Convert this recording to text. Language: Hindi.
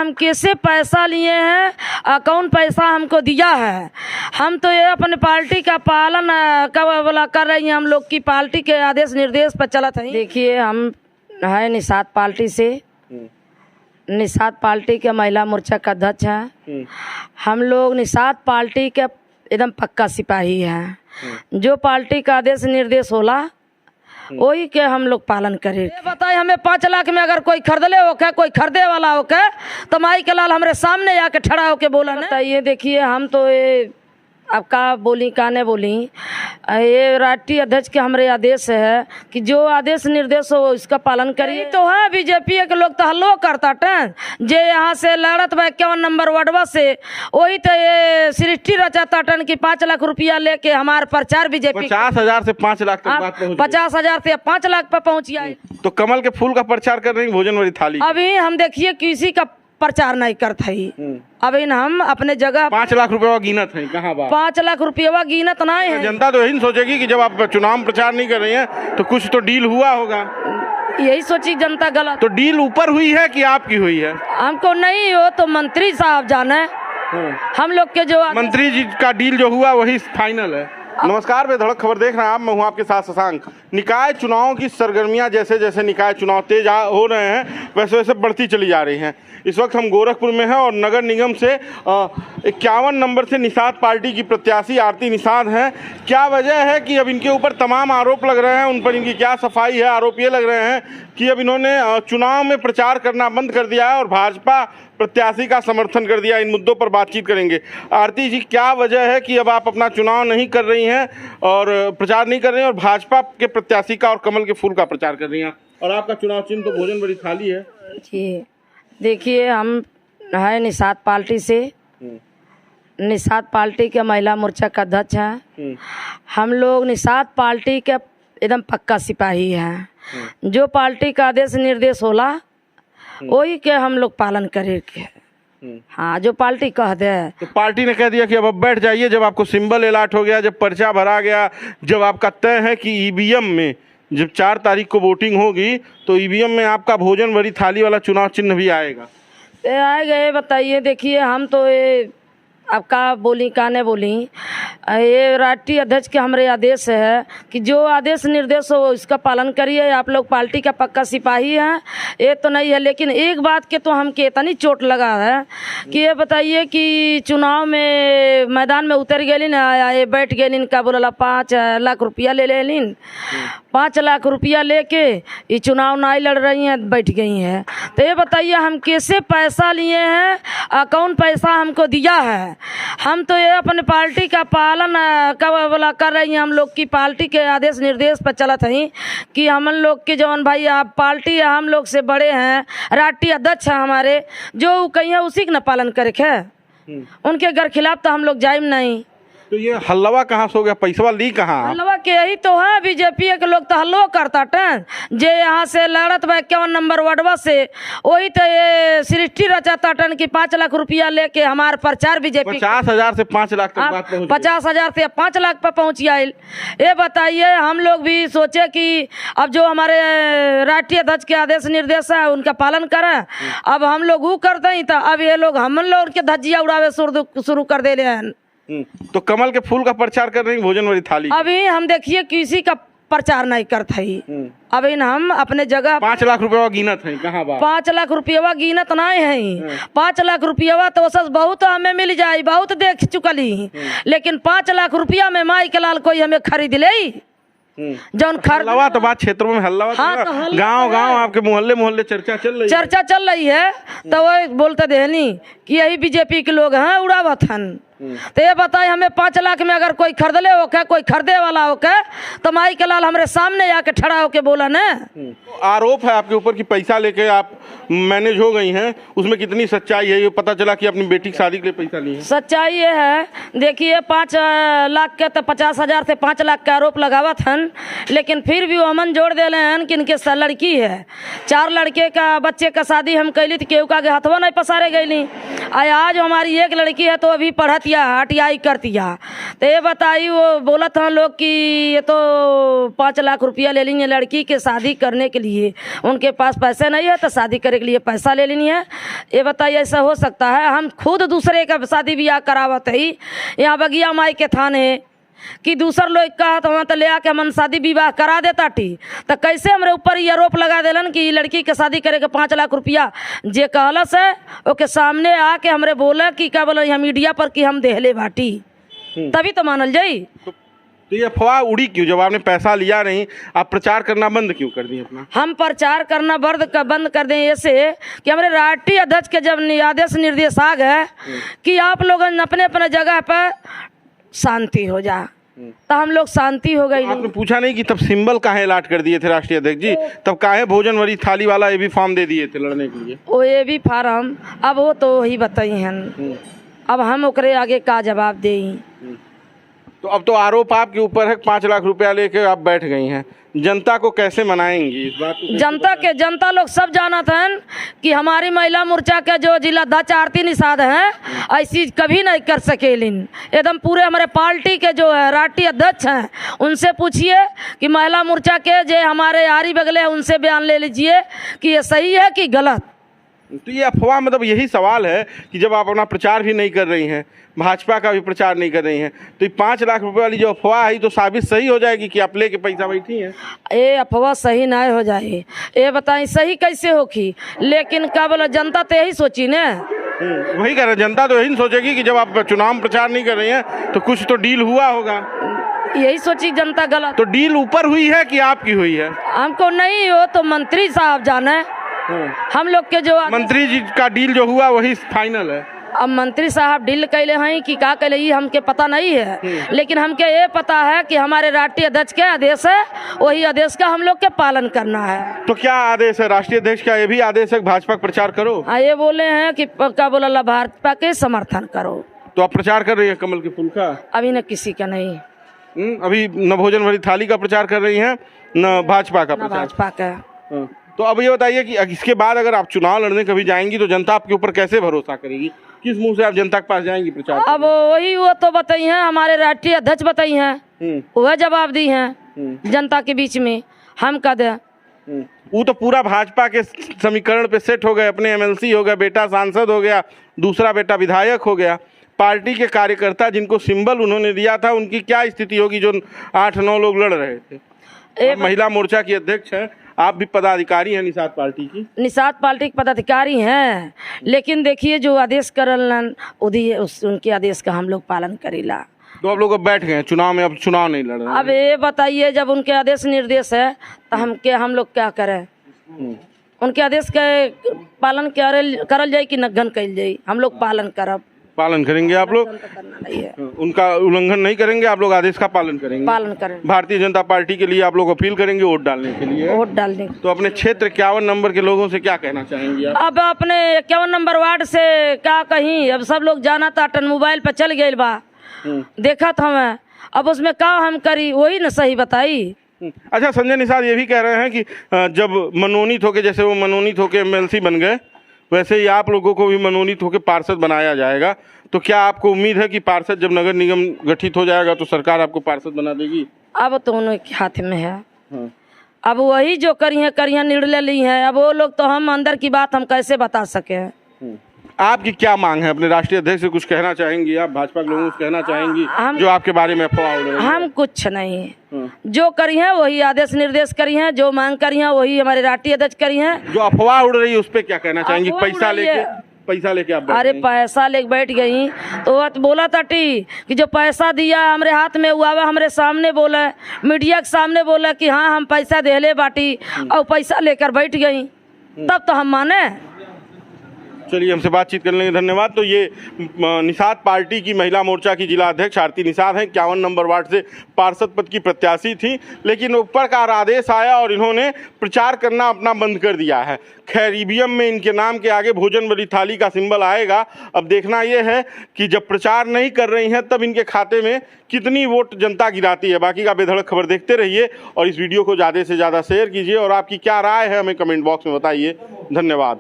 हम कैसे पैसा लिए हैं, कौन पैसा हमको दिया है। हम तो ये अपने पार्टी का पालन कर रही हैं, हम लोग की पार्टी के आदेश निर्देश पर चलत है। देखिए हम है निषाद पार्टी से, निषाद पार्टी के महिला मोर्चा का अध्यक्ष है। हम लोग निषाद पार्टी के एकदम पक्का सिपाही हैं। जो पार्टी का आदेश निर्देश होला वही के हम लोग पालन करें। बताइए हमें 5 लाख में अगर कोई खरीदले होके, कोई खरीदे वाला होके तो माई के लाल हमारे सामने आके खड़ा होके बोला ना। ये देखिए हम तो ये अब का बोली का ने बोली, ये राष्ट्रीय अध्यक्ष के हमारे आदेश है कि जो आदेश निर्देश हो इसका पालन करिए। तो है बीजेपी के लोग तो हल्लो करता टन जे यहाँ से लड़त बा 51 नंबर वार्डवा से, वही तो ये सृष्टि रचाता टन की 5 लाख रुपया लेके हमारे प्रचार बीजेपी 50,000 से 5 लाख तक बात पहुंची। 50,000 से 5 लाख पर पहुंची आई। तो कमल के फूल का प्रचार कर रही भोजन वाली थाली। अभी हम देखिए किसी का प्रचार नहीं करता ही। अभी हम अपने जगह 5 लाख रुपए गिनत है, कहाँ बात 5 लाख रुपया गिनत नहीं है। जनता तो यही सोचेगी कि जब आप चुनाव में प्रचार नहीं कर रही हैं तो कुछ तो डील हुआ होगा। यही सोची जनता गलत। तो डील ऊपर हुई है कि आपकी हुई है? हमको नहीं हो तो मंत्री साहब जाने। हम लोग के जो मंत्री जी का डील जो हुआ वही फाइनल है। नमस्कार, बेधड़क खबर देख रहे हैं आप, मैं हूं आपके साथ शशांक। निकाय चुनाव की सरगर्मियां जैसे जैसे निकाय चुनाव तेज हो रहे हैं वैसे वैसे बढ़ती चली जा रही हैं। इस वक्त हम गोरखपुर में हैं और नगर निगम से 51 नंबर से निषाद पार्टी की प्रत्याशी आरती निषाद हैं। क्या वजह है कि अब इनके ऊपर तमाम आरोप लग रहे हैं, उन पर इनकी क्या सफाई है? आरोप ये लग रहे हैं कि अब इन्होंने चुनाव में प्रचार करना बंद कर दिया है और भाजपा प्रत्याशी का समर्थन कर दिया। इन मुद्दों पर बातचीत करेंगे। आरती जी, क्या वजह है कि अब आप अपना चुनाव नहीं कर रही हैं और प्रचार नहीं कर रही हैं और भाजपा के प्रत्याशी का और कमल के फूल का प्रचार कर रही हैं? और आपका चुनाव चिन्ह तो भोजन वाली थाली है। जी देखिए हम है निषाद पार्टी से, निषाद पार्टी के महिला मोर्चा का अध्यक्ष है। हम लोग निषाद पार्टी के एकदम पक्का सिपाही हैं। जो पार्टी का आदेश निर्देश होला वही के हम लोग पालन करे के। हाँ, जो पार्टी कह दे। तो पार्टी ने कह दिया कि अब बैठ जाइए, जब आपको सिंबल अलॉट हो गया, जब पर्चा भरा गया, जब आपका तय है कि ईवीएम में जब 4 तारीख को वोटिंग होगी तो ईवीएम में आपका भोजन भरी थाली वाला चुनाव चिन्ह भी आएगा। आएगा। बताइए देखिए हम तो ये अब का बोली का ने बोली, ये राष्ट्रीय अध्यक्ष के हमारे आदेश है कि जो आदेश निर्देश हो इसका पालन करिए। आप लोग पार्टी का पक्का सिपाही हैं, ये तो नहीं है। लेकिन एक बात के तो हमके इतनी चोट लगा है कि ये बताइए कि चुनाव में मैदान में उतर गए ना, ये बैठ गए का बोला 5 लाख रुपया ले लेलिन। 5 लाख रुपया लेके ये चुनाव नहीं लड़ रही हैं, बैठ गई हैं। तो ये बताइए हम कैसे पैसा लिए हैं, कौन पैसा हमको दिया है। हम तो ये अपने पार्टी का पालन कर रही हैं, हम लोग की पार्टी के आदेश निर्देश पर चलत है कि हम लोग के जवान भाई आप पार्टी हम लोग से बड़े हैं, राष्ट्रीय अध्यक्ष हैं हमारे, जो कहीं उसी का न पालन करे है। उनके घर खिलाफ तो हम लोग जाइम नहीं। तो ये हल्लवा कहाँ से हो गया? पैसा ली कहाँ? हल्लवा के यही तो है, बीजेपी के लोग तो हल्लो करता टन जे यहाँ से लड़त बा 51 नंबर वार्डवा से, वही तो ये सृष्टि रचाता टन की 5 लाख रुपया लेके हमारे प्रचार बीजेपी 50,000 से 5 लाख तक बात पहुंची। 50,000 से 5 लाख पर पहुंची आई। ये बताइए हम लोग भी सोचे कि अब जो हमारे राष्ट्रीय अध्यक्ष के आदेश निर्देश है उनका पालन करें। अब हम लोग वो करते ही तो अब ये लोग हम लोग के धज्जिया उड़ावे शुरू कर दे रहे हैं। तो कमल के फूल का प्रचार कर रही भोजन वाली थाली। अभी हम देखिए किसी का प्रचार नहीं करता ही। अभी हम अपने जगह 5 लाख रुपया गिनत है, कहाँ बात 5 लाख रुपया गिनत नहीं है। 5 लाख रुपया तो सच बहुत हमें मिल जाए, बहुत देख चुकली। लेकिन 5 लाख रुपया में माई के लाल कोई हमें खरीद ले जौन हल्ला तो बात क्षेत्रों में हल्ला। हाँ, तो गाँव गाँव आपके मोहल्ले मोहल्ले चर्चा चल रही है। तो वो बोलते देहनी कि यही बीजेपी के लोग हैं उड़ावत हन। तो ये बताए हमें 5 लाख में अगर कोई खरीदले होके, कोई खरीदे वाला होके तो माई के लाल हमारे सामने आके खड़ा होके बोला ना। आरोप है आपके ऊपर कि पैसा लेके आप मैनेज हो गई हैं, उसमें कितनी सच्चाई है? ये पता चला कि अपनी बेटी की शादी के लिए पैसा ली है। सच्चाई ये है, देखिए 5 लाख के तो 50,000 से 5 लाख का आरोप लगावत हन। लेकिन फिर भी वो हमन जोड़ दे हैं कि इनके लड़की है, 4 लड़के का बच्चे का शादी हम कैली तो केहू का हथवा नहीं पसारे गईली। आज हमारी एक लड़की है तो अभी पढ़तिया हटियाई करतिया। तो ये बताइए, वो बोला था लोग कि ये तो 5 लाख रुपया ले लेंगे लड़की के शादी करने के लिए, उनके पास पैसे नहीं है तो शादी करने के लिए पैसा ले लेनी है। ये बताइए ऐसा हो सकता है? हम खुद दूसरे का शादी ब्याह करावत ही यहाँ बगिया माई के थाने कि दूसर लोग कहा तो वहाँ तो ले आके हम शादी विवाह करा देता टी, तो कैसे हमारे ऊपर ये आरोप लगा देलन कि लड़की के शादी करे के 5 लाख रुपया जे कहलस है ओके सामने आके हमरे बोला कि क्या बोला यहाँ मीडिया पर कि हम देहले बाटी, तभी तो मानल जाई। तो ये अफवाह उड़ी क्यों? जब आपने पैसा लिया नहीं, आप प्रचार करना बंद क्यों कर दिए अपना? हम प्रचार करना बंद कर दें ऐसे कि हमारे राष्ट्रीय अध्यक्ष के जब आदेश निर्देश आ गए कि आप लोग अपने अपने जगह पर शांति हो जा, तो हम लोग शांति हो गई। आपने पूछा नहीं कि तब सिंबल काहे लाट कर दिए थे राष्ट्रीय अध्यक्ष जी? तब काहे भोजन वाली थाली वाला ये भी फॉर्म दे दिए थे लड़ने के लिए? वो ये भी फार्म अब वो तो वही बताई हैं, अब हम ओकरे आगे का जवाब दे। तो अब तो आरोप आपके ऊपर है, 5 लाख रुपया लेके आप बैठ गई हैं, जनता को कैसे मनाएंगी इस बात को? जनता लोग सब जानत हैं कि हमारी महिला मोर्चा के जो जिला अध्यक्ष आरती निषाद हैं ऐसी कभी नहीं कर सकेलिन। एकदम पूरे हमारे पार्टी के जो है राष्ट्रीय अध्यक्ष हैं उनसे पूछिए कि महिला मोर्चा के जो हमारे आरी बगले हैं उनसे बयान ले लीजिए कि ये सही है कि गलत। तो ये अफवाह, मतलब यही सवाल है कि जब आप अपना प्रचार भी नहीं कर रही हैं, भाजपा का भी प्रचार नहीं कर रही हैं, तो ये 5 लाख रुपए वाली जो अफवाह है तो साबित सही हो जाएगी कि आप लेके पैसा बैठी हैं? ये अफवाह सही नहीं हो जाए, ये बताई सही कैसे होगी? लेकिन क्या बोला जनता तो यही सोची न, वही कह रहे, जनता तो यही सोचेगी कि जब आप चुनाव प्रचार नहीं कर रही हैं तो कुछ तो डील हुआ होगा, यही सोची जनता। गलत तो डील ऊपर हुई है कि आपकी हुई है? हमको नहीं हो तो मंत्री साहब जाने, हम लोग के जो मंत्री जी का डील जो हुआ वही फाइनल है। अब मंत्री साहब डील कैले हैं कि का कैले ये हमके पता नहीं है, लेकिन हमके ये पता है कि हमारे राष्ट्रीय अध्यक्ष के आदेश है, वही आदेश का हम लोग के पालन करना है। तो क्या आदेश है राष्ट्रीय अध्यक्ष का? ये भी आदेश है भाजपा प्रचार करो? हाँ, ये बोले हैं कि क्या बोला भाजपा के समर्थन करो। तो आप प्रचार कर रही है कमल के फूल का? अभी न किसी का नहीं, अभी न भोजन वाली थाली का प्रचार कर रही हैं न भाजपा का प्रचार? भाजपा का। तो अब ये बताइए कि इसके बाद अगर आप चुनाव लड़ने कभी जाएंगी तो जनता आपके ऊपर कैसे भरोसा करेगी? किस मुंह से आप जनता के पास जाएंगी प्रचार? अब वही वो तो बताई हैं, हमारे राष्ट्रीय अध्यक्ष बताई हैं, वह जवाब दी हैं जनता के बीच में, हम कह दे। वो तो पूरा भाजपा के समीकरण पे सेट हो गए, अपने एमएलसी हो गया, बेटा सांसद हो गया, दूसरा बेटा विधायक हो गया। पार्टी के कार्यकर्ता जिनको सिंबल उन्होंने दिया था उनकी क्या स्थिति होगी जो 8-9 लोग लड़ रहे थे? महिला मोर्चा की अध्यक्ष है, आप भी पदाधिकारी हैं निषाद पार्टी की? निषाद पार्टी के पदाधिकारी हैं, लेकिन देखिए जो आदेश करलन उनके आदेश का हम लोग पालन करेला। तो आप लोग अब बैठ गए चुनाव में, अब चुनाव नहीं लड़ रहे? अब ये बताइए जब उनके आदेश निर्देश है तो हम लोग क्या करें? उनके आदेश के पालन करल जाए कि नगन कल जाए? हम लोग पालन करब। पालन करेंगे आप लोग? उनका उल्लंघन नहीं करेंगे, आप लोग आदेश का पालन करेंगे? पालन करेंगे। भारतीय जनता पार्टी के लिए आप लोग अपील करेंगे वोट डालने के लिए? वोट डालने। तो अपने क्षेत्र 51 नंबर के लोगों से क्या कहना चाहेंगे आप? अब अपने 51 नंबर वार्ड से क्या कहीं, अब सब लोग जाना था टन मोबाइल पे चल गए बा, देखा था मैं, अब उसमें क्या हम करी वही न सही बताई। अच्छा, संजय निषाद ये भी कह रहे हैं कि जब मनोनीत होके, जैसे वो मनोनीत होके एमएलसी बन गए वैसे ही आप लोगों को भी मनोनीत होकर पार्षद बनाया जाएगा। तो क्या आपको उम्मीद है कि पार्षद जब नगर निगम गठित हो जाएगा तो सरकार आपको पार्षद बना देगी? अब तो उनके हाथ में है। अब वही जो करियां निर्णय ली हैं, अब वो लोग तो हम अंदर की बात हम कैसे बता सके हैं। आपकी क्या मांग है? अपने राष्ट्रीय अध्यक्ष से कुछ कहना चाहेंगी आप? भाजपा के लोगों से कहना चाहेंगी जो आपके बारे में अफवाह उड़ रही है? हम कुछ नहीं, जो करी है वही आदेश निर्देश करी है, जो मांग करी है वही हमारे राष्ट्रीय अध्यक्ष करी है। जो अफवाह उड़ रही है उस पर क्या कहना चाहेंगी? पैसा लेके आप? अरे पैसा लेके बैठ गई तो बोला था कि जो पैसा दिया हमारे हाथ में हुआ हमारे सामने बोला, मीडिया के सामने बोला कि हाँ हम पैसा देले बाटी, और पैसा लेकर बैठ गई, तब तो हम माने। चलिए, हमसे बातचीत करने के धन्यवाद। तो ये निषाद पार्टी की महिला मोर्चा की जिला अध्यक्ष आरती निषाद हैं, 51 नंबर वार्ड से पार्षद पद की प्रत्याशी थी, लेकिन ऊपर का आदेश आया और इन्होंने प्रचार करना अपना बंद कर दिया है। खैर, ईवीएम में इनके नाम के आगे भोजन वाली थाली का सिंबल आएगा। अब देखना यह है कि जब प्रचार नहीं कर रही हैं तब इनके खाते में कितनी वोट जनता गिराती है। बाकी का बेधड़क खबर देखते रहिए और इस वीडियो को ज़्यादा से ज़्यादा शेयर कीजिए और आपकी क्या राय है हमें कमेंट बॉक्स में बताइए। धन्यवाद।